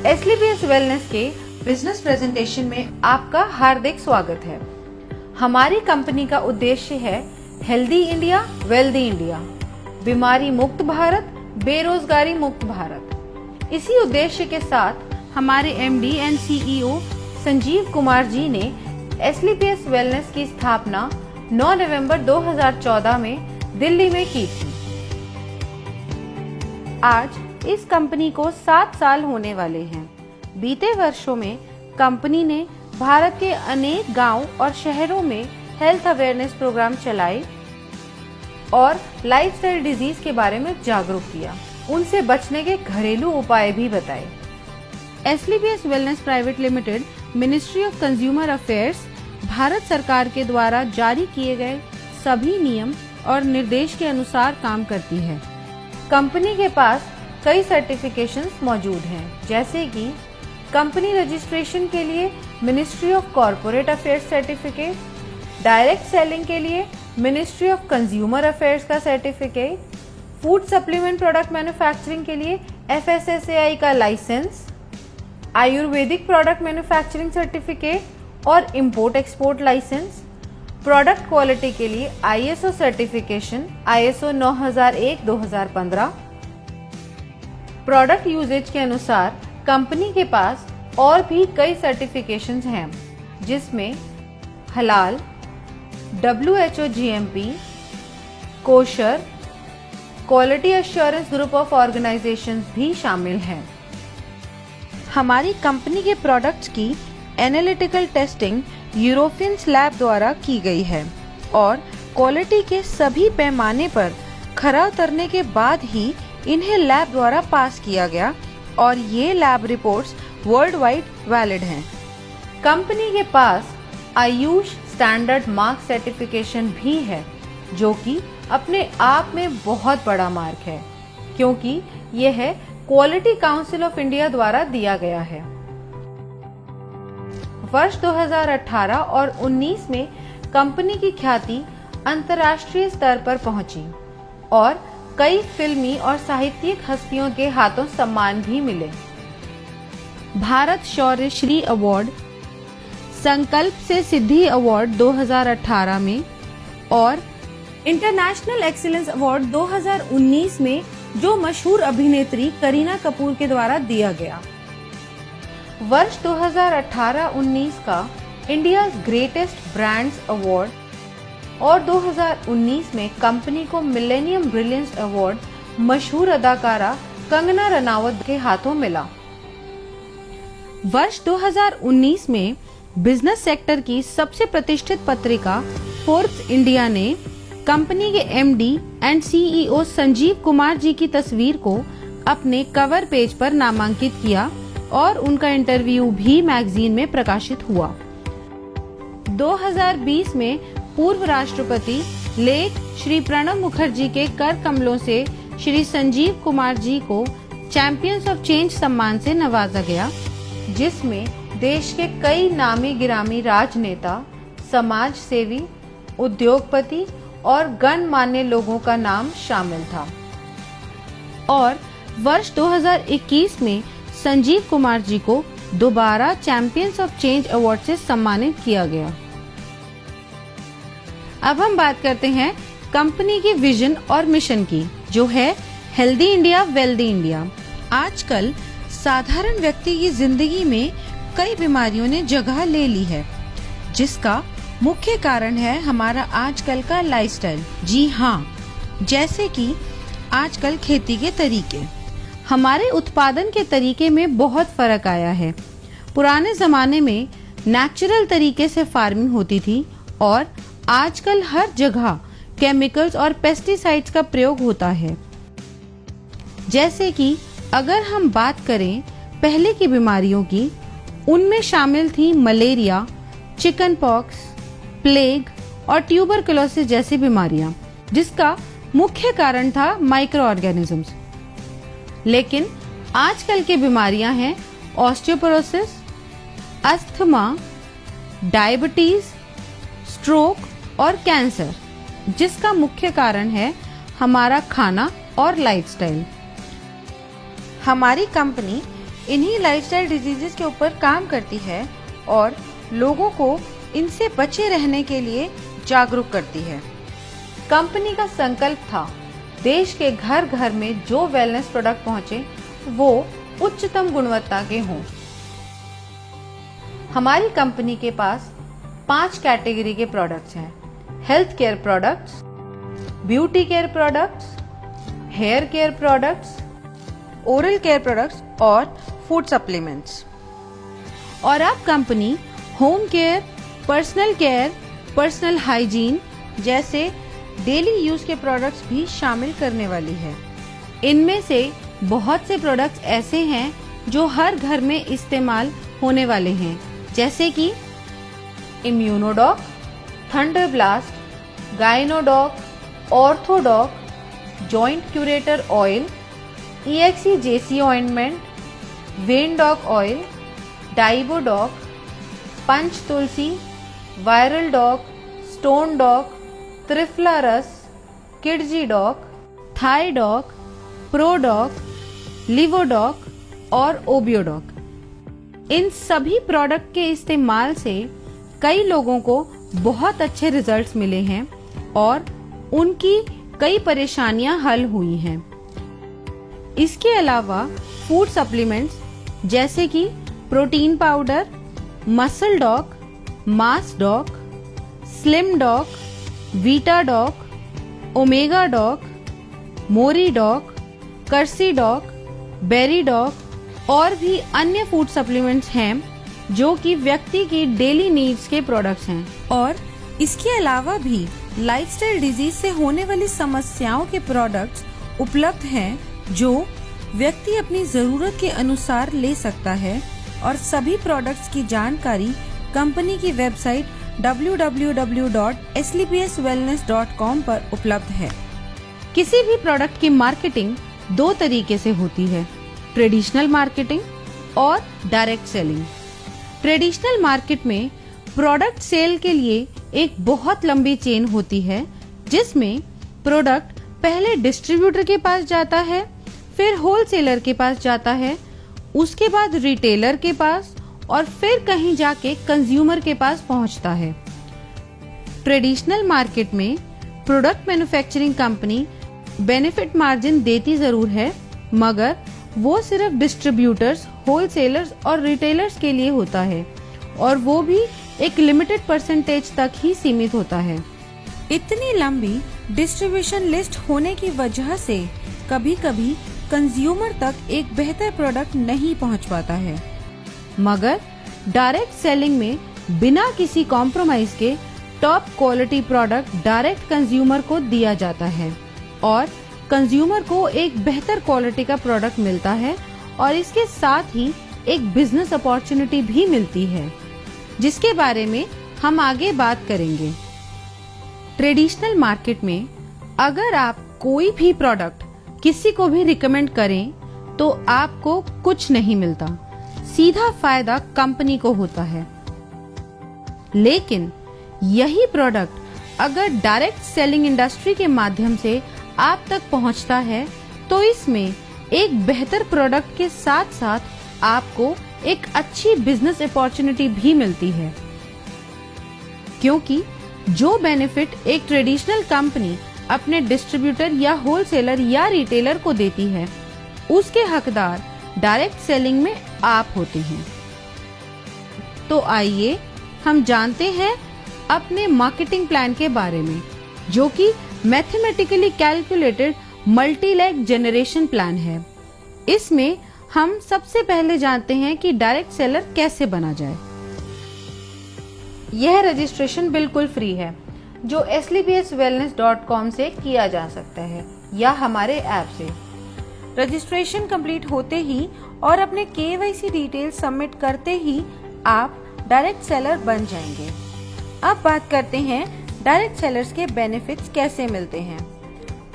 एसलीपीएस wellness के business presentation में आपका हार्दिक स्वागत है। हमारी कंपनी का उद्देश्य है हेल्दी इंडिया वेल्दी इंडिया, बीमारी मुक्त भारत, बेरोजगारी मुक्त भारत। इसी उद्देश्य के साथ हमारे MD and CEO Sanjeev Kumar ji ने एसलीपीएस वेलनेस की स्थापना 9 नवंबर 2014 में दिल्ली में की थी। आज इस कंपनी को 7 साल होने वाले हैं। बीते वर्षों में कंपनी ने भारत के अनेक गांव और शहरों में हेल्थ अवेयरनेस प्रोग्राम चलाए और लाइफस्टाइल डिजीज के बारे में जागरूक किया, उनसे बचने के घरेलू उपाय भी बताए। एसलीपीएस wellness private limited ministry of consumer affairs Bharat सरकार के द्वारा जारी किए गए सभी नियम और निर्देश के अनुसार काम करती है। कंपनी के पास कई सर्टिफिकेशंस मौजूद हैं, जैसे कि कंपनी रजिस्ट्रेशन के लिए ministry of corporate affairs certificate, direct selling के लिए मिनिस्ट्री ऑफ कंज्यूमर अफेयर्स का certificate, food supplement product manufacturing के लिए FSSAI का licence, Ayurvedic product manufacturing certificate और import export licence, product quality के लिए ISO certification ISO 9001-2015। Product usage के अनुसार कंपनी के पास और भी कई सर्टिफिकेशंस हैं, जिसमें हलाल, WHO GMP, kosher, quality assurance group of organisations भी शामिल हैं। हमारी कंपनी के प्रोडक्ट्स की एनालिटिकल टेस्टिंग यूरोपियंस लैब द्वारा की गई है और क्वालिटी के सभी पैमाने पर खरा उतरने के बाद ही इन्हें लैब द्वारा पास किया गया और ये lab reports world wide valid हैं। कंपनी के पास आयुष स्टैंडर्ड मार्क सर्टिफिकेशन भी है, जो कि अपने आप में बहुत बड़ा मार्क है, क्योंकि यह क्वालिटी काउंसिल ऑफ इंडिया द्वारा दिया गया है। वर्ष 2018 और 19 में कंपनी की ख्याति अंतर्राष्ट्रीय स्तर पर पहुंची और कई फिल्मी और साहित्यिक हस्तियों के हाथों सम्मान भी मिले। भारत शौर्य श्री अवार्ड, संकल्प से सिद्धि अवार्ड 2018 में और इंटरनेशनल एक्सीलेंस अवार्ड 2019 में जो मशहूर अभिनेत्री करीना कपूर के द्वारा दिया गया। वर्ष 2018-19 का इंडिया ग्रेटेस्ट ब्रांड्स अवार्ड और 2019 में कंपनी को मिलेनियम ब्रिलियंस अवार्ड मशहूर अदाकारा कंगना रनावत के हाथों मिला। वर्ष 2019 में बिजनेस सेक्टर की सबसे प्रतिष्ठित पत्रिका फोर्ब्स इंडिया ने कंपनी के MD and CEO Sanjeev Kumar ji की तस्वीर को अपने कवर पेज पर नामांकित किया और उनका इंटरव्यू भी मैगजीन में प्रकाशित हुआ। 2020 में पूर्व राष्ट्रपति लेट श्री प्रणब मुखर्जी के कर कमलों से श्री संजीव कुमार जी को चैंपियंस ऑफ चेंज सम्मान से नवाजा गया, जिसमें देश के कई नामी गिरामी राजनेता, समाज सेवी, उद्योगपति और गणमान्य लोगों का नाम शामिल था। और वर्ष 2021 में संजीव कुमार जी को दोबारा चैंपियंस ऑफ चेंज अवार्ड से सम्मानित किया गया। अब हम बात करते हैं कंपनी की विजन और मिशन की, जो है हेल्दी इंडिया वेल्दी इंडिया। आजकल साधारण व्यक्ति की जिंदगी में कई बीमारियों ने जगह ले ली है, जिसका मुख्य कारण है हमारा आजकल का लाइफस्टाइल। जी हाँ, जैसे कि आजकल खेती के तरीके, हमारे उत्पादन के तरीके में बहुत फर्क आया है। पुराने जमाने में नेचुरल तरीके से फार्मिंग होती थी और आजकल हर जगह केमिकल्स और पेस्टिसाइड्स का प्रयोग होता है। जैसे कि अगर हम बात करें पहले की बीमारियों की, उनमें शामिल थी मलेरिया, चिकन पॉक्स, प्लेग और ट्यूबरकुलोसिस जैसी बीमारियां, जिसका मुख्य कारण था माइक्रो ऑर्गेनिजम्स। लेकिन आजकल की बीमारियां हैं ऑस्टियोपोरोसिस, अस्थमा, डायबिटीज, स्ट्रोक और कैंसर, जिसका मुख्य कारण है हमारा खाना और लाइफस्टाइल। हमारी कंपनी इन्हीं लाइफस्टाइल डिजीजेस के ऊपर काम करती है और लोगों को इनसे बचे रहने के लिए जागरूक करती है। कंपनी का संकल्प था देश के घर घर में जो वेलनेस प्रोडक्ट पहुंचे वो उच्चतम गुणवत्ता के हों। हमारी कंपनी के पास 5 कैटेगरी के प्रोडक्ट्स हैं: health care products, beauty care products, hair care products, oral care products और फूड सप्लीमेंट्स। और अब company home care, personal care, personal hygiene जैसे डेली यूज के प्रोडक्ट्स भी शामिल करने वाली है। इनमें से बहुत से प्रोडक्ट्स ऐसे हैं जो हर घर में इस्तेमाल होने वाले हैं, जैसे कि Immunodoc, Thunder Blast, Gynodoc, Orthodoc, Joint Curator oil, EXE-JC ointment, Vendoc oil, Diabodoc, Panch Tulsi, Viral Doc, Stone Doc, Triphala रस, किडजी डॉक, थाई डॉक, प्रोडॉक, लिवोडॉक और ओबियोडॉक। इन सभी प्रोडक्ट के इस्तेमाल से कई लोगों को बहुत अच्छे रिजल्ट्स मिले हैं और उनकी कई परेशानियां हल हुई हैं। इसके अलावा फूड सप्लीमेंट्स जैसे कि protein powder, Muscle Doc, Mass Doc, Slim Doc, Vita Doc, Omega Doc, मोरी डॉक, कर्सी डॉक, बेरी डॉक और भी अन्य फूड सप्लीमेंट्स हैं जो कि व्यक्ति की डेली नीड्स के प्रोडक्ट्स हैं। और इसके अलावा भी लाइफस्टाइल डिजीज से होने वाली समस्याओं के प्रोडक्ट्स उपलब्ध हैं जो व्यक्ति अपनी जरूरत के अनुसार ले सकता है। और सभी प्रोडक्ट्स की जानकारी कंपनी की वेबसाइट www.slpswellness.com पर उपलब्ध है। किसी भी प्रोडक्ट की मार्केटिंग 2 तरीके से होती है: ट्रेडिशनल मार्केटिंग और डायरेक्ट सेलिंग। ट्रेडिशनल मार्केट में प्रोडक्ट सेल के लिए एक बहुत लंबी चेन होती है, जिसमें प्रोडक्ट पहले डिस्ट्रीब्यूटर के पास जाता है, फिर होलसेलर के पास जाता है, उसके बाद रिटेलर के पास और फिर कहीं जाके कंज्यूमर के पास पहुंचता है। ट्रेडिशनल मार्केट में product manufacturing company benefit margin देती जरूर है, मगर वो सिर्फ डिस्ट्रीब्यूटर्स, होलसेलर्स और रिटेलर्स के लिए होता है और वो भी एक लिमिटेड परसेंटेज तक ही सीमित होता है। इतनी लंबी डिस्ट्रीब्यूशन लिस्ट होने की वजह से कभी-कभी कंज्यूमर तक एक बेहतर प्रोडक्ट नहीं पहुंच पाता है। मगर डायरेक्ट सेलिंग में बिना किसी कॉम्प्रोमाइज के top quality product direct consumer को दिया जाता है और कंज्यूमर को एक बेहतर क्वालिटी का प्रोडक्ट मिलता है और इसके साथ ही एक बिजनेस अपॉर्चुनिटी भी मिलती है, जिसके बारे में हम आगे बात करेंगे। ट्रेडिशनल मार्केट में अगर आप कोई भी प्रोडक्ट किसी को भी रिकमेंड करें तो आपको कुछ नहीं मिलता, सीधा फायदा कंपनी को होता है। लेकिन यही प्रोडक्ट अगर डायरेक्ट सेलिंग इंडस्ट्री के माध्यम से आप तक पहुंचता है तो इसमें एक बेहतर प्रोडक्ट के साथ साथ आपको एक अच्छी बिजनेस अपॉर्चुनिटी भी मिलती है, क्योंकि जो बेनिफिट एक ट्रेडिशनल कंपनी अपने डिस्ट्रीब्यूटर या होलसेलर या रिटेलर को देती है, उसके हकदार डायरेक्ट सेलिंग में आप होते हैं। तो आइए हम जानते हैं अपने मार्केटिंग प्लान के बारे में, जो कि mathematically calculated multi leg generation plan है। इसमें हम सबसे पहले जानते हैं कि डायरेक्ट सेलर कैसे बना जाए। यह रजिस्ट्रेशन बिल्कुल फ्री है, जो slpswellness.com से किया जा सकता है या हमारे ऐप से। रजिस्ट्रेशन कंप्लीट होते ही और अपने KYC डिटेल सबमिट करते ही आप डायरेक्ट सेलर बन जाएंगे। अब बात करते हैं डायरेक्ट सेलर्स के बेनिफिट्स कैसे मिलते हैं।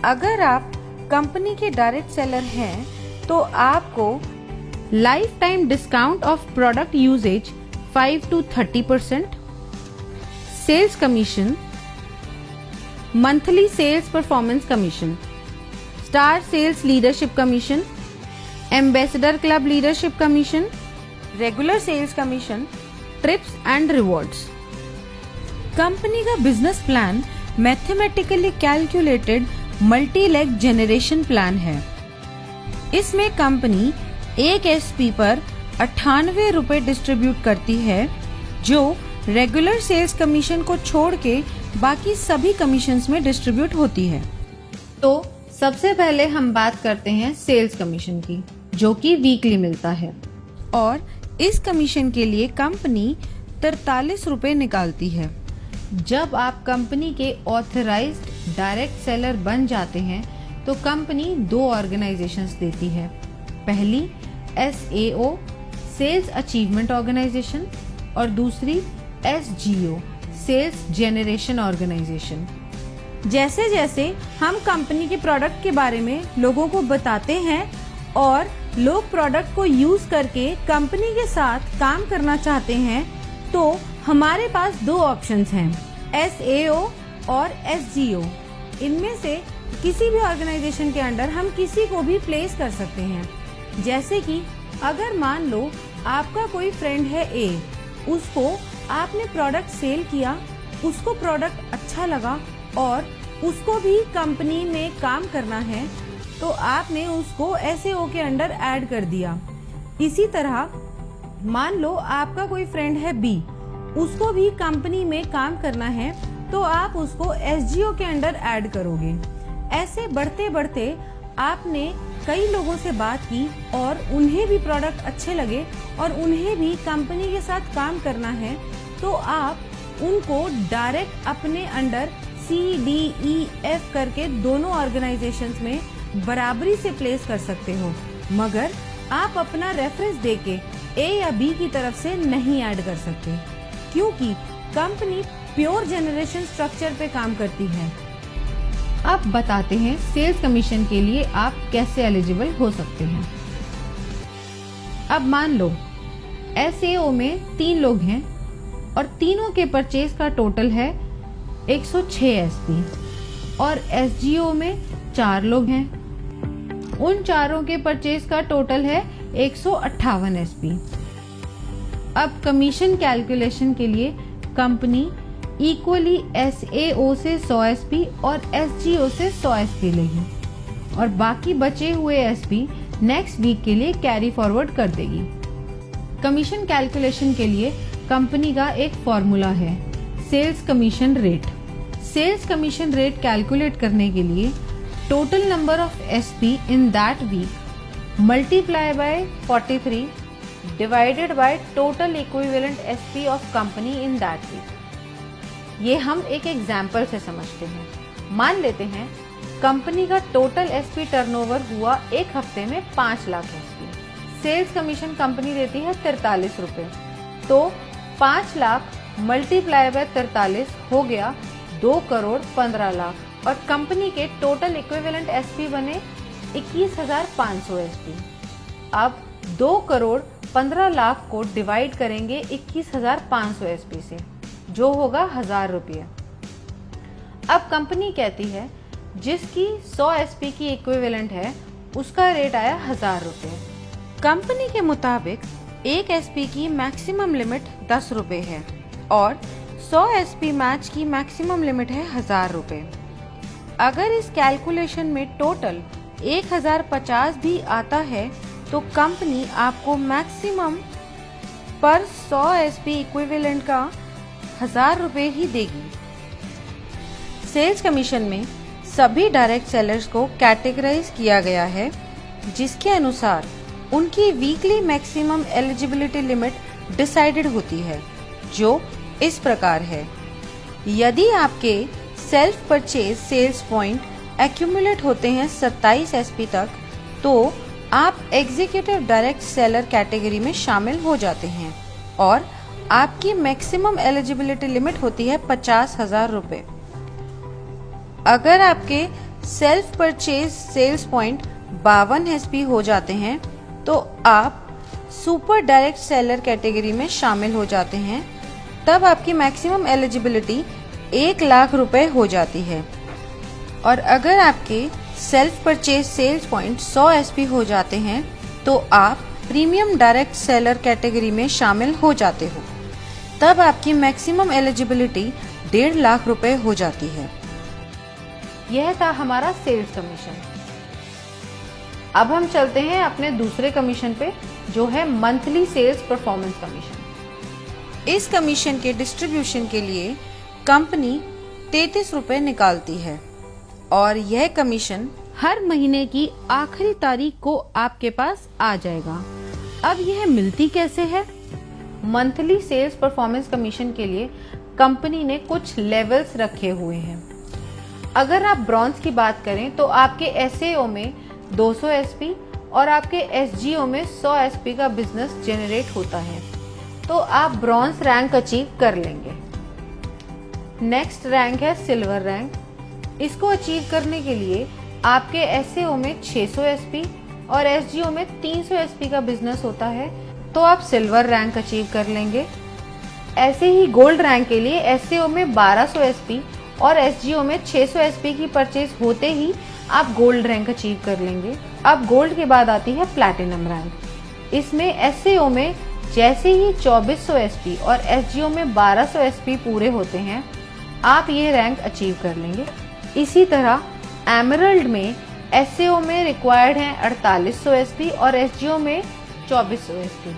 अगर आप कंपनी के डायरेक्ट सेलर हैं तो आपको lifetime discount of product usage 5 to 30%, sales commission, monthly sales performance commission, star sales leadership commission, ambassador club leadership commission, regular sales commission, trips and rewards. Company का business plan mathematically calculated multi leg generation plan है। इसमें company एक SP पर 98 रुपए distribute करती है, जो regular sales commission को छोड़ के बाकी सभी कमीशंस में डिस्ट्रीब्यूट होती है। तो सबसे पहले हम बात करते हैं सेल्स कमीशन की, जो कि वीकली मिलता है, और इस कमीशन के लिए कंपनी 43 रुपए निकालती है। जब आप कंपनी के ऑथराइज्ड डायरेक्ट सेलर बन जाते हैं तो कंपनी 2 ऑर्गेनाइजेशंस देती है। पहली SAO सेल्स अचीवमेंट ऑर्गेनाइजेशन और दूसरी SGO सेल्स जेनरेशन ऑर्गेनाइजेशन। जैसे जैसे हम कंपनी के प्रोडक्ट के बारे में लोगों को बताते हैं और लोग प्रोडक्ट को यूज करके कंपनी के साथ काम करना चाहते हैं, तो हमारे पास 2 ऑप्शंस हैं, SAO और SGO। इनमें से किसी भी ऑर्गेनाइजेशन के अंडर हम किसी को भी प्लेस कर सकते हैं। जैसे कि अगर मान लो आपका कोई फ्रेंड है A, उसको आपने प्रोडक्ट सेल किया, उसको प्रोडक्ट अच्छा लगा और उसको भी कंपनी में काम करना है, तो आपने उसको SAO के अंडर ऐड कर दिया। इसी तरह मान लो आपका कोई फ्रेंड है B, उसको भी कंपनी में काम करना है, तो आप उसको SGO के अंडर ऐड करोगे। ऐसे बढ़ते बढ़ते आपने कई लोगों से बात की और उन्हें भी प्रोडक्ट अच्छे लगे और उन्हें भी कंपनी के साथ काम करना है, तो आप उनको डायरेक्ट अपने अंडर CDEF करके दोनों ऑर्गेनाइजेशंस में बराबरी से प्लेस कर सकते हो, मगर आप अपना रेफरेंस देके A या B की तरफ से नहीं ऐड कर सकते, क्योंकि कंपनी प्योर जनरेशन स्ट्रक्चर पे काम करती है। अब बताते हैं सेल्स कमीशन के लिए आप कैसे एलिजिबल हो सकते हैं। अब मान लो SAO में 3 लोग हैं और तीनों के परचेज का टोटल है 106 SP, और SGO में 4 लोग हैं, उन चारों के परचेज का टोटल है 158 SP। अब कमीशन कैलकुलेशन के लिए कंपनी इक्वली SAO से 100 SP और SGO से 100 SP लेगी और बाकी बचे हुए SP नेक्स्ट वीक के लिए कैरी फॉरवर्ड कर देगी। कमीशन कैलकुलेशन के लिए कंपनी का एक फॉर्मूला है, sales commission rate. Sales commission rate calculate करने के लिए total number of SP in that week multiply by 43 divided by total equivalent SP of company in that week. ये हम एक एग्जाम्पल से समझते हैं। मान लेते हैं कंपनी का टोटल SP टर्नओवर हुआ एक हफ्ते में 5 lakh SP। Sales commission company देती है 43 रुपए, तो 5 लाख मल्टीप्लाई बाय 43 हो गया 2 करोड़ 15 लाख और कंपनी के टोटल इक्विवेलेंट SP बने 21,500 SP। अब 2 करोड़ 15 लाख को डिवाइड करेंगे 21,500 SP से, जो होगा 1000 रुपये। अब कंपनी कहती है जिसकी 100 SP की इक्विवेलेंट है उसका रेट आया 1000 रुपये। कंपनी के मुताबिक एक SP की मैक्सिमम लिमिट 10 रुपये है और 100 SP मैच की मैक्सिमम लिमिट है 1000 रुपये। अगर इस कैलकुलेशन में टोटल 1050 भी आता है तो कंपनी आपको मैक्सिमम पर 100 SP इक्विवेलेंट का 1000 रुपये ही देगी। सेल्स कमीशन में सभी डायरेक्ट सेलर्स को कैटेगराइज किया गया है, जिसके अनुसार उनकी weekly maximum eligibility limit decided होती है, जो इस प्रकार है। यदि आपके self purchase sales point accumulate होते हैं 27 SP तक, तो आप एग्जीक्यूटिव डायरेक्ट सेलर कैटेगरी में शामिल हो जाते हैं और आपकी मैक्सिमम एलिजिबिलिटी लिमिट होती है 50,000 रुपये। अगर आपके self purchase sales point 52 SP हो जाते हैं तो आप सुपर डायरेक्ट सेलर कैटेगरी में शामिल हो जाते हैं, तब आपकी मैक्सिमम एलिजिबिलिटी 1 लाख रुपए हो जाती है। और अगर आपके self purchase sales point 100 SP हो जाते हैं तो आप प्रीमियम डायरेक्ट सेलर कैटेगरी में शामिल हो जाते हो। तब आपकी मैक्सिमम एलिजिबिलिटी 1.5 लाख रुपए हो जाती है। यह था हमारा सेल्स कमीशन। अब हम चलते हैं अपने दूसरे कमीशन पे, जो है मंथली सेल्स परफॉर्मेंस कमीशन। इस कमीशन के डिस्ट्रीब्यूशन के लिए कंपनी 33 रुपए निकालती है और यह कमीशन हर महीने की आखिरी तारीख को आपके पास आ जाएगा। अब यह मिलती कैसे है? मंथली सेल्स परफॉर्मेंस कमीशन के लिए कंपनी ने कुछ लेवल्स रखे हुए हैं। अगर आप ब्रॉन्ज की बात करें तो आपके एसएओ में 200 एसपी और आपके एसजीओ में 100 एसपी का बिजनेस जनरेट होता है, तो आप ब्रॉन्ज रैंक अचीव कर लेंगे। नेक्स्ट रैंक है सिल्वर रैंक। इसको अचीव करने के लिए आपके एसएओ में 600 एसपी और एसजीओ में 300 एसपी का बिजनेस होता है, तो आप सिल्वर रैंक अचीव कर लेंगे। ऐसे ही गोल्ड रैंक के लिए एसएओ में 1200 एसपी और एसजीओ में 600 एसपी की परचेज होते ही आप गोल्ड रैंक अचीव कर लेंगे। अब गोल्ड के बाद आती है प्लैटिनम रैंक। इसमें एसएओ में जैसे ही 2400 एसपी और एसजीओ में 1200 एसपी पूरे होते हैं, आप ये रैंक अचीव कर लेंगे। इसी तरह एमरल्ड में एसएओ में रिक्वायर्ड है 4800 एसपी और एसजीओ में 2400 एसपी।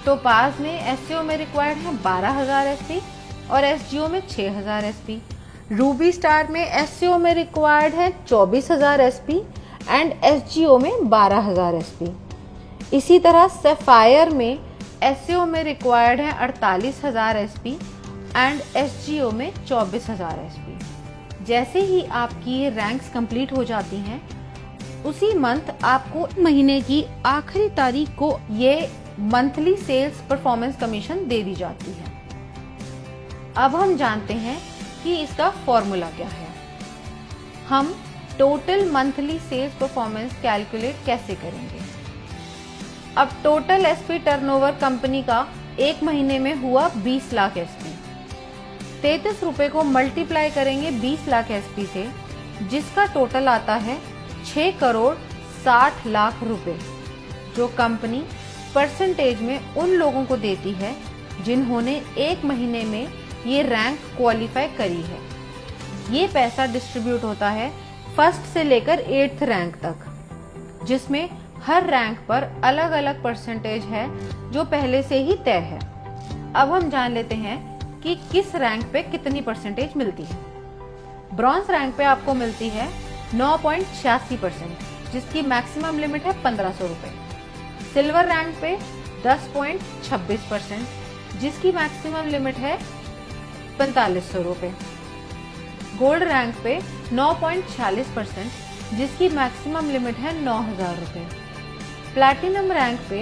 टोपाज में एसएओ में रिक्वायर्ड है 12000 एसपी और एसजीओ में 6000 एसपी। रूबी स्टार में एसएओ में रिक्वायर्ड है 24000 एसपी एंड एसजीओ में 12000 एसपी। इसी तरह सफायर में एसएओ में रिक्वायर्ड है 48000 एसपी एंड एसजीओ में 24000 एसपी। जैसे ही आपकी ये रैंक्स कंप्लीट हो जाती हैं, उसी मंथ आपको महीने की आखिरी तारीख को ये मंथली सेल्स परफॉर्मेंस कमीशन दे दी जाती है। अब हम जानते हैं कि इसका फॉर्मूला क्या है। हम total monthly sales performance calculate कैसे करेंगे? अब टोटल एसपी टर्नओवर कंपनी का एक महीने में हुआ 20 लाख एसपी। 33 रुपए को मल्टीप्लाई करेंगे 20 लाख एसपी से, जिसका टोटल आता है 6 करोड़ 60 लाख रुपए, जो कंपनी परसेंटेज में उन लोगों को देती है जिन्होंने एक महीने में ये रैंक क्वालिफाई करी है। ये पैसा डिस्ट्रीब्यूट होता है फर्स्ट से लेकर 8th रैंक तक, जिसमें हर रैंक पर अलग अलग परसेंटेज है जो पहले से ही तय है। अब हम जान लेते हैं कि किस रैंक पे कितनी परसेंटेज मिलती है। ब्रॉन्ज रैंक पे आपको मिलती है 9.86%, जिसकी मैक्सिमम लिमिट है 1500 रुपए। सिल्वर रैंक पे 10.26%, जिसकी मैक्सिमम लिमिट है 4500 रुपए। गोल्ड रैंक पे 9.46%, जिसकी मैक्सिमम लिमिट है 9000 रुपए। प्लैटिनम रैंक पे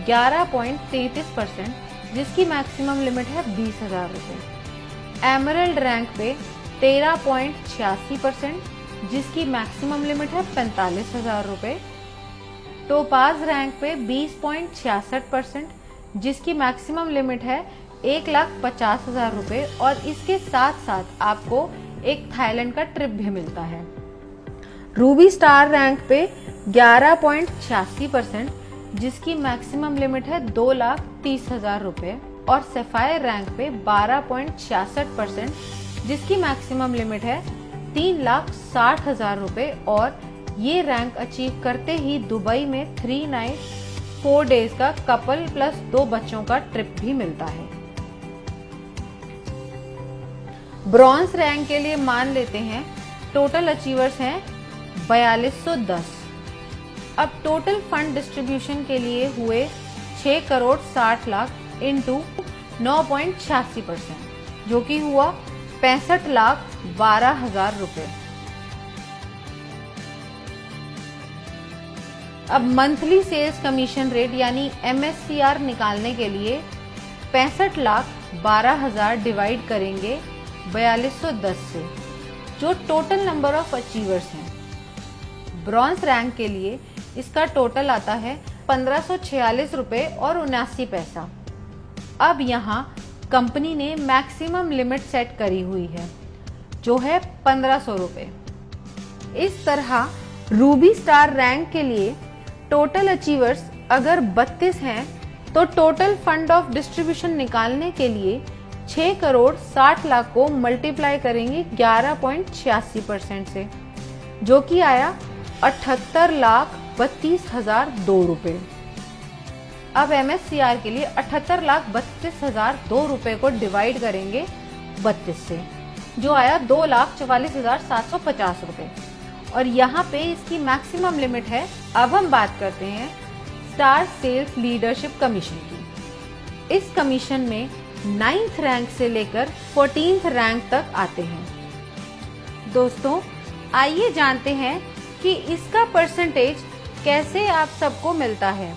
11.33%, जिसकी मैक्सिमम लिमिट है 20000 रुपए। एमरल्ड रैंक पे 13.86%, जिसकी मैक्सिमम लिमिट है 45000 रुपए। टोपाज रैंक पे 20.66%, जिसकी मैक्सिमम लिमिट है 1,50,000 रुपए और इसके साथ साथ आपको एक थाईलैंड का ट्रिप भी मिलता है। रूबी स्टार रैंक पे 11.86%, जिसकी मैक्सिमम लिमिट है 2,30,000 रुपए और सफायर रैंक पे 12.66%, जिसकी मैक्सिमम लिमिट है 3,60,000 रुपए और ये रैंक अचीव करते ही दुबई में 3 नाइट 4 डेज का कपल प्लस 2 बच्चों का ट्रिप भी मिलता है। ब्रॉन्ज रैंक के लिए मान लेते हैं टोटल अचीवर्स हैं 4210। अब टोटल फंड डिस्ट्रीब्यूशन के लिए हुए 6 करोड़ 60 लाख इंटू 9.86%, जो कि हुआ 65,12,000 रुपए। अब मंथली सेल्स कमीशन रेट यानी MSCR निकालने के लिए 65,12,000 डिवाइड करेंगे 4210 से, जो टोटल नंबर ऑफ अचीवर्स हैं। ब्रॉन्ज रैंक के लिए इसका टोटल आता है 1546 रुपए और 79 पैसा। अब यहाँ कंपनी ने मैक्सिमम लिमिट सेट करी हुई है, जो है 1500 रुपए। इस तरह रूबी स्टार रैंक के लिए टोटल अचीवर्स अगर 32 हैं तो टोटल फंड ऑफ डिस्ट्रीब्यूशन निकालने के लिए 6 करोड़ 60 लाख को मल्टीप्लाई करेंगे 11.86% से, जो कि आया 78,32,002 रुपए। अब MSCR के लिए 78,32,002 रुपए को डिवाइड करेंगे 32 से, जो आया 2,44,750 रुपए। और यहाँ पे इसकी मैक्सिमम लिमिट है। अब हम बात करते हैं स्टार सेल्स लीडरशिप कमीशन की। इस कमीशन में 9th रैंक से लेकर 14th रैंक तक आते हैं। दोस्तों, आइए जानते हैं कि इसका परसेंटेज कैसे आप सबको मिलता है।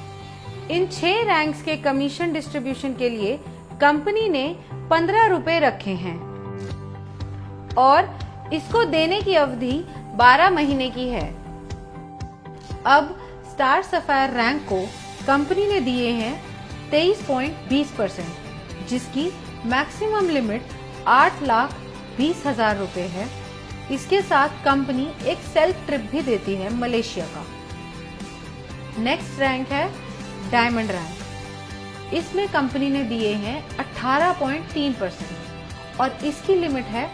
इन 6 रैंक्स के कमीशन डिस्ट्रीब्यूशन के लिए कंपनी ने 15 रुपए रखे हैं और इसको देने की अवधि 12 महीने की है। अब स्टार सफायर रैंक को कंपनी ने दिए हैं 23.20%, जिसकी मैक्सिमम लिमिट 8,20,000 रुपए है। इसके साथ कंपनी एक सेल्फ ट्रिप भी देती है मलेशिया का। नेक्स्ट रैंक है डायमंड रैंक। इसमें कंपनी ने दिए हैं 18.3% और इसकी लिमिट है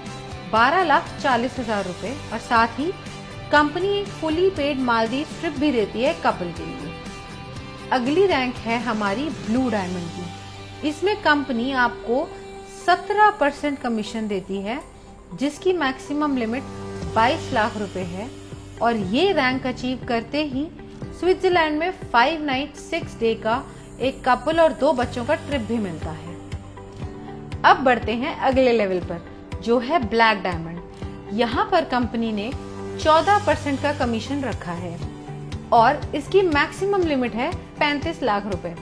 12,40,000 रुपए और साथ ही कंपनी एक फुली पेड मालदीव ट्रिप भी देती है कपल के लिए। अगली रैंक है हमारी ब्लू डायमंड की। इसमें कंपनी आपको 17% कमीशन देती है, जिसकी मैक्सिमम लिमिट 22 लाख रुपए है और ये रैंक अचीव करते ही स्विट्जरलैंड में 5 नाइट 6 डे का एक कपल और 2 बच्चों का ट्रिप भी मिलता है। अब बढ़ते हैं अगले लेवल पर, जो है ब्लैक डायमंड। यहाँ पर कंपनी ने 14% का कमीशन रखा है और इसकी मैक्सिमम लिमिट है 35 लाख रुपए।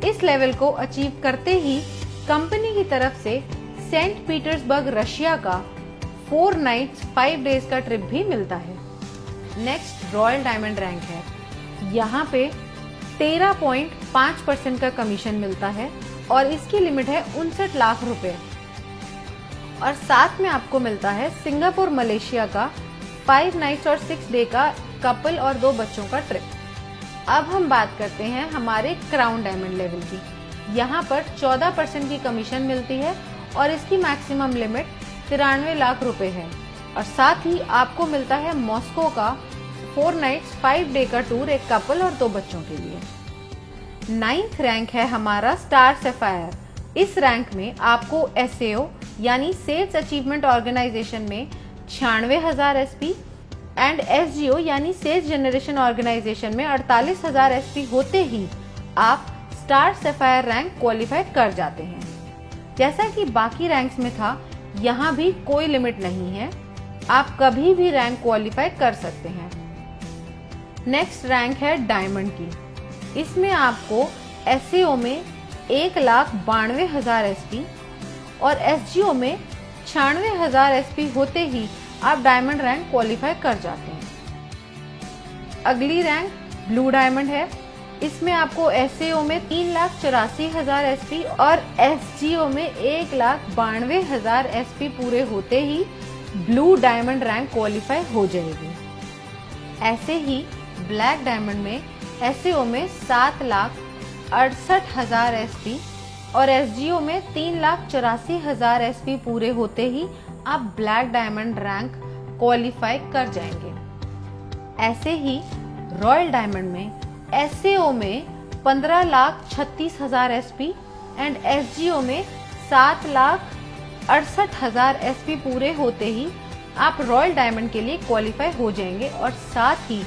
इस लेवल को अचीव करते ही कंपनी की तरफ से सेंट पीटर्सबर्ग रशिया का 4 नाइट्स 5 डेज का ट्रिप भी मिलता है। नेक्स्ट रॉयल डायमंड रैंक है। यहाँ पे 13.5% का कमीशन मिलता है और इसकी लिमिट है 59 लाख रुपए और साथ में आपको मिलता है सिंगापुर मलेशिया का 5 नाइट्स और 6 डे का कपल और 2 बच्चों का ट्रिप। अब हम बात करते हैं हमारे क्राउन डायमंड लेवल की। यहाँ पर 14% की कमीशन मिलती है और इसकी मैक्सिमम लिमिट 93 लाख रुपए है और साथ ही आपको मिलता है मॉस्को का 4 नाइट्स 5 डे का टूर एक कपल और 2 बच्चों के लिए। 9th रैंक है हमारा स्टार सफायर। इस रैंक में आपको SAO यानी सेल्स अचीवमेंट ऑर्गेनाइजेशन में 96,000 SP एंड SGO यानी सेल्स जनरेशन ऑर्गेनाइजेशन में 48,000 SP होते ही आप स्टार सफायर रैंक क्वालिफाई कर जाते हैं। जैसा कि बाकी रैंक्स में था, यहाँ भी कोई लिमिट नहीं है, आप कभी भी रैंक क्वालिफाई कर सकते हैं। नेक्स्ट रैंक है डायमंड की। इसमें आपको SAO में 1,92,000 SP और SGO में 96,000 SP होते ही आप डायमंड रैंक क्वालिफाई कर जाते हैं। अगली रैंक ब्लू डायमंड है। इसमें आपको SAO में 3,84,000 SP और SGO में 1,92,000 SP पूरे होते ही ब्लू डायमंड रैंक क्वालिफाई हो जाएगी। ऐसे ही ब्लैक डायमंड में SAO में 7,68,000 SP और SGO में 3,84,000 SP पूरे होते ही आप ब्लैक डायमंड रैंक क्वालिफाई कर जाएंगे। ऐसे ही रॉयल डायमंड में SAO में 15,36,000 SP एंड SGO में 7,68,000 SP पूरे होते ही आप रॉयल डायमंड के लिए क्वालिफाई हो जाएंगे और साथ ही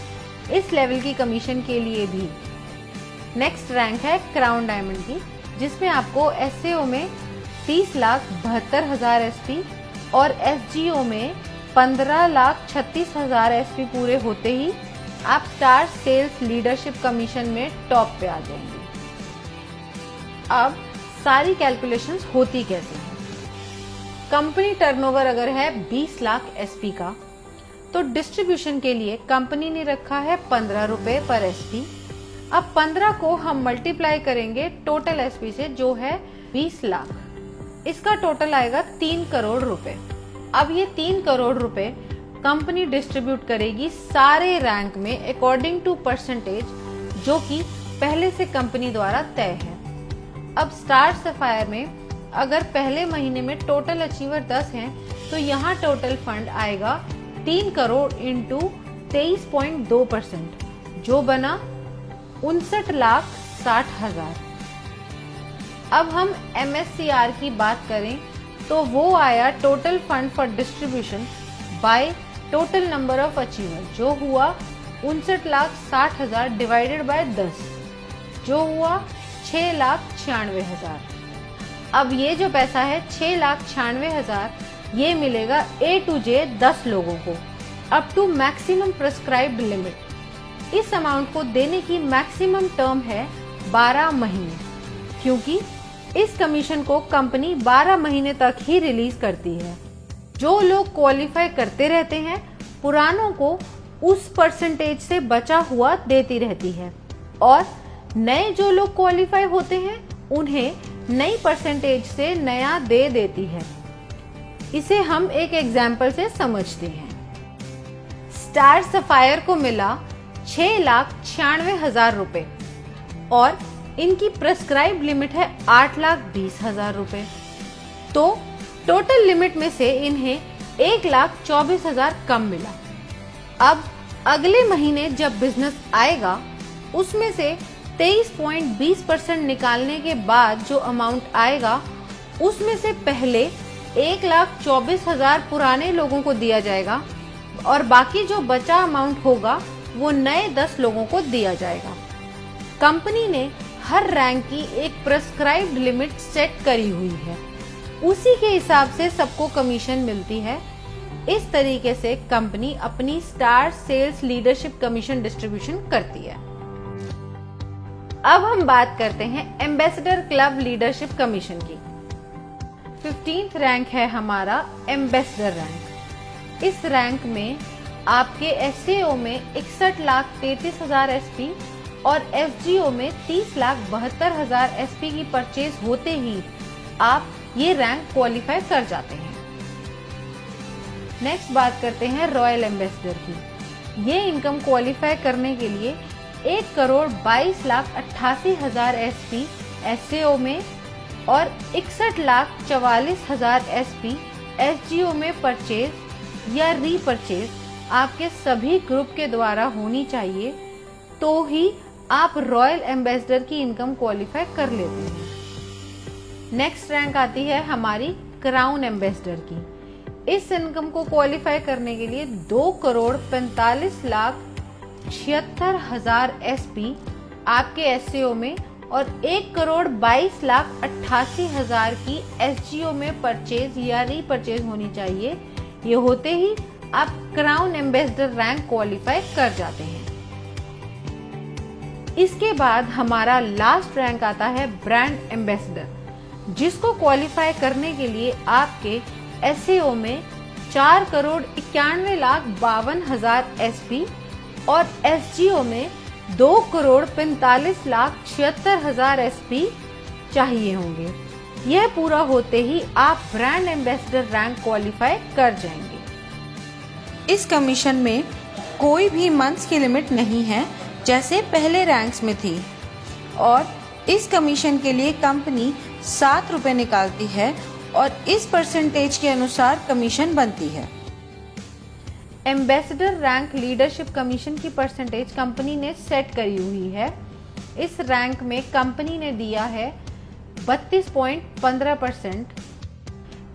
इस लेवल की कमीशन के लिए भी। नेक्स्ट रैंक है क्राउन डायमंड की, जिसमें आपको SAO में 30,72,000 SP और SGO में 15,36,000 SP पूरे होते ही आप स्टार सेल्स लीडरशिप कमीशन में टॉप पे आ जाएंगे। अब सारी कैलकुलेशंस होती कैसे हैं? कंपनी टर्नओवर अगर है 20 लाख SP का, तो डिस्ट्रीब्यूशन के लिए कंपनी ने रखा है 15 रुपए पर SP। अब 15 को हम मल्टीप्लाई करेंगे टोटल SP से, जो है 20 लाख। इसका टोटल आएगा 3 करोड़ रुपए। अब ये 3 करोड़ रुपए कंपनी डिस्ट्रीब्यूट करेगी सारे रैंक में अकॉर्डिंग टू परसेंटेज, जो कि पहले से कंपनी द्वारा तय है। अब स्टार सफायर में अगर पहले महीने में टोटल अचीवर 10 हैं तो यहाँ टोटल फंड आएगा 3 करोड़ इंटू 23.2%, जो बना 59,60,000। अब हम MSCR की बात करें तो वो आया total fund for distribution by total number of achiever, जो हुआ 59,60,000 डिवाइडेड बाय 10, जो हुआ 6,96,000। अब ये जो पैसा है 6,96,000 ये मिलेगा A to J 10 लोगों को up to maximum prescribed limit. इस अमाउंट को देने की मैक्सिमम टर्म है 12 महीने, क्योंकि इस कमीशन को कंपनी 12 महीने तक ही रिलीज करती है। जो लोग क्वालिफाई करते रहते हैं पुरानों को उस परसेंटेज से बचा हुआ देती रहती है, और नए जो लोग क्वालिफाई होते हैं उन्हें नई परसेंटेज से नया दे देती है। इसे हम एक एग्जाम्पल से समझते हैं। स्टार सफायर को मिला 6,96,000 रुपए और इनकी प्रेस्क्राइब लिमिट है 8,20,000 रुपए, तो टोटल लिमिट में से इन्हें 1,24,000 कम मिला। अब अगले महीने जब बिजनेस आएगा उसमें से 23.20% निकालने के बाद जो अमाउंट आएगा उसमें से पहले 1,24,000 पुराने लोगों को दिया जाएगा और बाकी जो बचा अमाउंट होगा वो नए 10 लोगों को दिया जाएगा। कंपनी ने हर रैंक की एक प्रेस्क्राइब्ड लिमिट सेट करी हुई है, उसी के हिसाब से सबको कमीशन मिलती है। इस तरीके से कंपनी अपनी star sales leadership commission distribution करती है। अब हम बात करते हैं एम्बेसडर क्लब लीडरशिप कमीशन की। 15th रैंक है हमारा एम्बेसडर रैंक। इस रैंक में आपके SAO में 61,33,000 SP और FGO में 30,72,000 SP की परचेज होते ही आप ये रैंक क्वालिफाई कर जाते हैं। नेक्स्ट बात करते हैं रॉयल एम्बेसडर की। ये इनकम क्वालिफाई करने के लिए 1,22,88,000 SP SAO में और 61,44,000 SP FGO में परचेज या रीपरचेज आपके सभी ग्रुप के द्वारा होनी चाहिए, तो ही आप रॉयल एम्बेसडर की इनकम क्वालिफाई कर लेते हैं। नेक्स्ट रैंक आती है हमारी क्राउन एम्बेसडर की। इस इनकम को क्वालिफाई करने के लिए 2,45,76,000 SP आपके SAO में और 1,22,88,000 की FGO में परचेज या रीपरचेज होनी चाहिए। ये होते ही आप क्राउन एम्बेसडर रैंक क्वालिफाई कर जाते हैं। इसके बाद हमारा लास्ट रैंक आता है ब्रांड एम्बेसडर, जिसको क्वालिफाई करने के लिए आपके SAO में 4,91,52,000 SP और FGO में 2,45,76,000 SP चाहिए होंगे। यह पूरा होते ही आप ब्रांड एम्बेसडर रैंक क्वालिफाई कर जाएंगे। इस कमीशन में कोई भी मंथ्स की लिमिट नहीं है जैसे पहले रैंक्स में थी, और इस कमीशन के लिए कंपनी 7 रुपए निकालती है और इस परसेंटेज के अनुसार कमीशन बनती है। एम्बेसडर रैंक लीडरशिप कमीशन की परसेंटेज कंपनी ने सेट करी हुई है। इस रैंक में कंपनी ने दिया है 32.15%।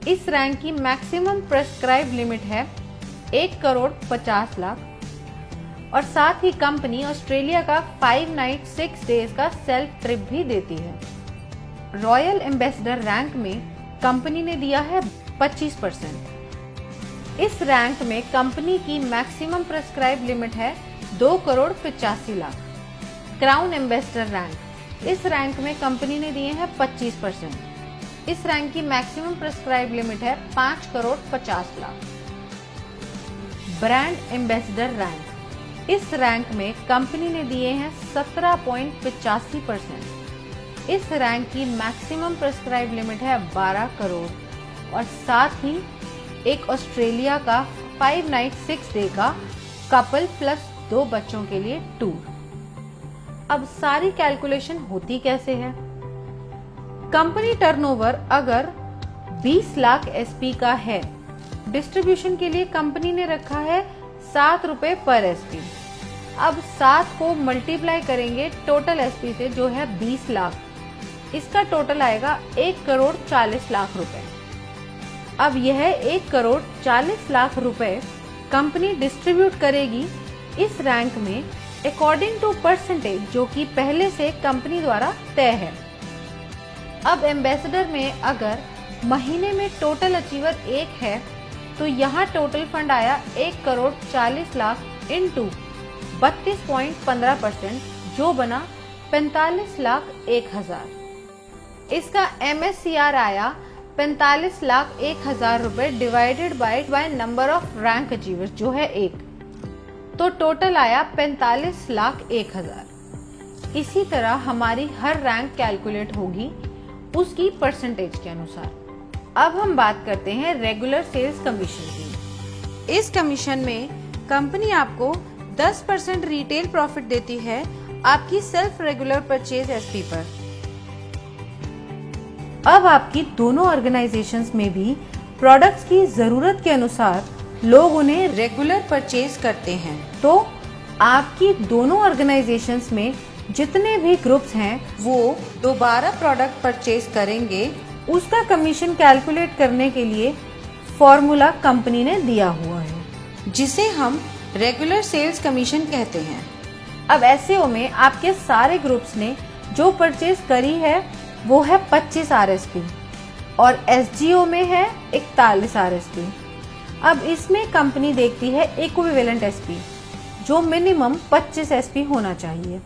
इस रैंक की मैक्सिमम प्रेस्क्राइब लिमिट है 1,50,00,000 और साथ ही कंपनी ऑस्ट्रेलिया का 5 नाइट 6 डेज का सेल्फ ट्रिप भी देती है। रॉयल एम्बेसडर रैंक में कंपनी ने दिया है 25%। इस रैंक में कंपनी की मैक्सिमम प्रेस्क्राइब लिमिट है 2,85,00,000। क्राउन एम्बेसडर रैंक, इस रैंक में कंपनी ने दिए हैं 25%। इस रैंक की मैक्सिमम प्रेस्क्राइब लिमिट है 5,50,00,000। ब्रांड एम्बेसडर रैंक, इस रैंक में कंपनी ने दिए हैं 17.85%। इस रैंक की मैक्सिमम प्रेस्क्राइब लिमिट है 12 करोड़ और साथ ही एक ऑस्ट्रेलिया का 5 नाइट 6 डे का कपल प्लस 2 बच्चों के लिए टूर। अब सारी कैलकुलेशन होती कैसे है? कंपनी टर्नओवर अगर 20 लाख एसपी का है, डिस्ट्रीब्यूशन के लिए कंपनी ने रखा है 7 रुपए पर एसपी। अब 7 को मल्टीप्लाई करेंगे टोटल एसपी से जो है 20 लाख, इसका टोटल आएगा 1 करोड़ 40 लाख रुपए। अब यह 1 करोड़ 40 लाख रुपए कंपनी डिस्ट्रीब्यूट करेगी इस रैंक में अकॉर्डिंग टू परसेंटेज जो कि पहले से कंपनी द्वारा तय है। अब एम्बेसडर में अगर महीने में टोटल अचीवर 1 है तो यहाँ टोटल फंड आया 1 करोड़ 40 लाख इंटू 32.15% जो बना 45 लाख 1,000। इसका MSCR आया 45 लाख 1,000 रुपए divided by number of rank achievers जो है 1, तो टोटल आया 45 लाख 1,000। इसी तरह हमारी हर रैंक कैलकुलेट होगी उसकी परसेंटेज के अनुसार। अब हम बात करते हैं रेगुलर सेल्स कमीशन की। इस कमीशन में कंपनी आपको 10% रिटेल प्रॉफिट देती है आपकी सेल्फ रेगुलर परचेज एसपी पर। अब आपकी दोनों ऑर्गेनाइजेशंस में भी प्रोडक्ट्स की जरूरत के अनुसार लोग उन्हें रेगुलर परचेज करते हैं, तो आपकी दोनों ऑर्गेनाइजेशंस में जितने भी ग्रुप्स हैं वो दोबारा प्रोडक्ट परचेज करेंगे। उसका कमीशन कैलकुलेट करने के लिए फॉर्मूला कंपनी ने दिया हुआ है जिसे हम रेगुलर सेल्स कमीशन कहते हैं। अब एसईओ में आपके सारे ग्रुप्स ने जो परचेज करी है वो है 25 आरएसपी और एसजीओ में है 41 आरएसपी। अब इसमें कंपनी देखती है इक्विवेलेंट एसपी जो मिनिमम 25 एसपी होना चाहिए।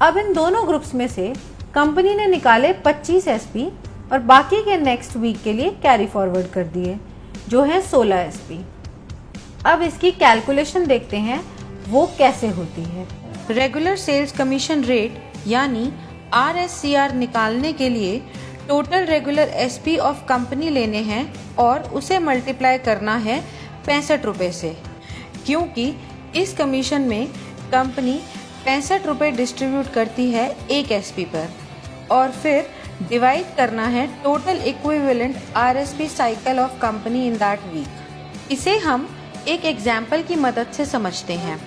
अब इन दोनों ग्रुप्स में से कंपनी ने निकाले 25 एसपी और बाकी के नेक्स्ट वीक के लिए कैरी फॉरवर्ड कर दिए जो है 16 एसपी। अब इसकी कैलकुलेशन देखते हैं वो कैसे होती है। रेगुलर सेल्स कमीशन रेट यानी RSCR निकालने के लिए total regular SP of company लेने हैं और उसे मल्टीप्लाई करना है 65 रुपए से, क्योंकि इस कमीशन में कंपनी 65 रुपए डिस्ट्रीब्यूट करती है एक एसपी पर और फिर डिवाइड करना है total equivalent RSP cycle of company in that week. इसे हम एक एग्जाम्पल की मदद से समझते हैं।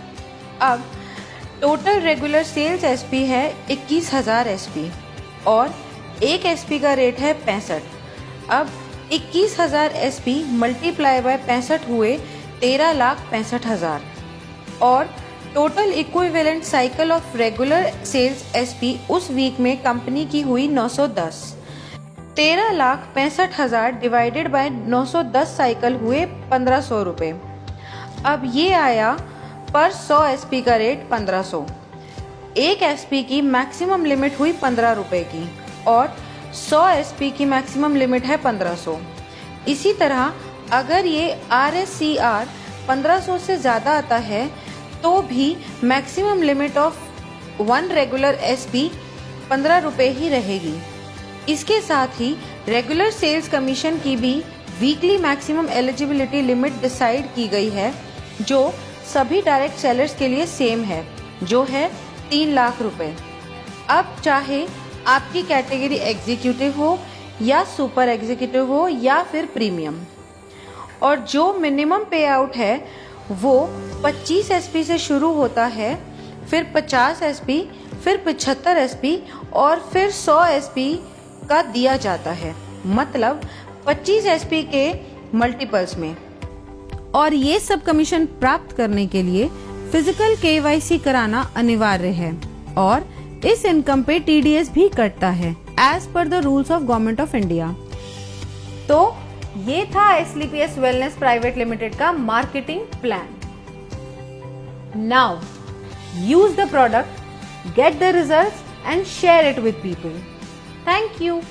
अब टोटल रेगुलर सेल्स एसपी है 21,000 एसपी और एक एसपी का रेट है 65। अब 21,000 एसपी मल्टीप्लाई बाय 65 हुए 13,65,000 और total equivalent cycle of regular sales SP उस वीक में कंपनी की हुई 910। 13,65,000 डिवाइडेड बाय 910 साइकिल हुए 1,500 रुपए। अब ये आया पर 100 एसपी का रेट 1,500। एक एसपी की मैक्सिमम लिमिट हुई 15 रुपए की और 100 एसपी की मैक्सिमम लिमिट है 1,500। इसी तरह अगर ये RSCR 1,500 से ज़्यादा आता है तो भी maximum limit of 1 regular SP 15 रुपए ही रहेगी। इसके साथ ही रेगुलर सेल्स कमीशन की भी weekly maximum eligibility limit decide की गई है जो सभी डायरेक्ट सेलर्स के लिए सेम है जो है 3 लाख रुपए। अब चाहे आपकी कैटेगरी एग्जीक्यूटिव हो या सुपर एग्जीक्यूटिव हो या फिर प्रीमियम, और जो मिनिमम पे आउट है वो 25 एसपी से शुरू होता है, फिर 50 एसपी, फिर 75 एसपी और फिर 100 एसपी का दिया जाता है, मतलब 25 एसपी के मल्टीपल्स में। और ये सब कमीशन प्राप्त करने के लिए फिजिकल KYC कराना अनिवार्य है और इस इनकम पे TDS भी कटता है as per the rules of government of India. तो ये था SLPS वेलनेस प्राइवेट लिमिटेड का marketing plan. Now use the product, get the results and share it with people. Thank you.